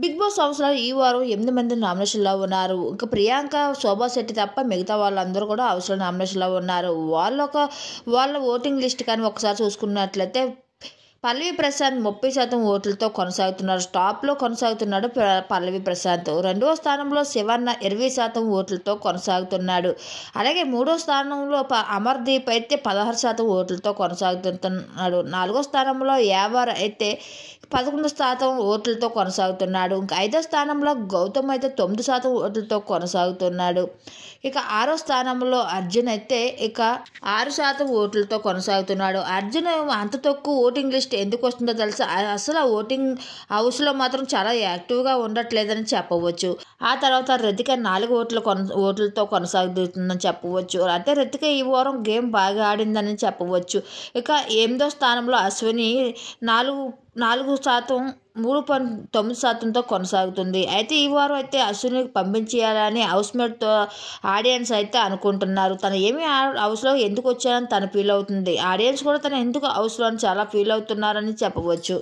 Big boss హౌస్లో ఈ వారం 8 మంది నామినేషన్లో ఉన్నారు. ఇంకా ప్రియాంక, శోభా శెట్టి తప్ప మిగతా వాళ్ళందరూ కూడా హౌస్లో నామినేషన్లో ఉన్నారు. వాళ్ళ ఓటింగ్ లిస్ట్ కానీ ఒకసారి చూసుకున్నట్లయితే పల్లవి ప్రశాంత్ 30% ఓట్లతో కొనసాగుతున్నారు. టాప్లో కొనసాగుతున్నాడు పల్లవి ప్రశాంత్. రెండవ స్థానంలో శివన్న 20% ఓట్లతో కొనసాగుతున్నాడు. అలాగే మూడో స్థానంలో అమర్దీప్ అయితే 16% ఓట్లతో కొనసాగుతున్నాడు. నాలుగో స్థానంలో యావర్ అయితే 11% ఓట్లతో కొనసాగుతున్నాడు. ఇంకా ఐదో స్థానంలో గౌతమ్ అయితే 9% ఓట్లతో కొనసాగుతున్నాడు. ఇక ఆరో స్థానంలో అర్జున్ అయితే 6% ఓట్లతో కొనసాగుతున్నాడు. అర్జున్ అంత తక్కువ ఓటింగ్ లిస్ట్ ఎందుకు వస్తుందో తెలుసా? అసలు ఆ ఓటింగ్ హౌస్లో మాత్రం చాలా యాక్టివ్గా ఉండట్లేదని చెప్పవచ్చు. ఆ తర్వాత రితిక 4 ఓట్లతో కొనసాగుతుందని చెప్పవచ్చు. అంటే రితిక ఈ వారం గేమ్ బాగా ఆడిందని చెప్పవచ్చు. ఇక 8దో స్థానంలో అశ్విని 4% 3.9%తో కొనసాగుతుంది. అయితే ఈ వారం అయితే అశ్వినికి పంపించేయాలని హౌస్మేట్ ఆడియన్స్ అయితే అనుకుంటున్నారు. తను ఏమి హౌస్లో ఎందుకు వచ్చారని తను ఫీల్ అవుతుంది. ఆడియన్స్ కూడా తను ఎందుకు హౌస్లో అని చాలా ఫీల్ అవుతున్నారని చెప్పవచ్చు.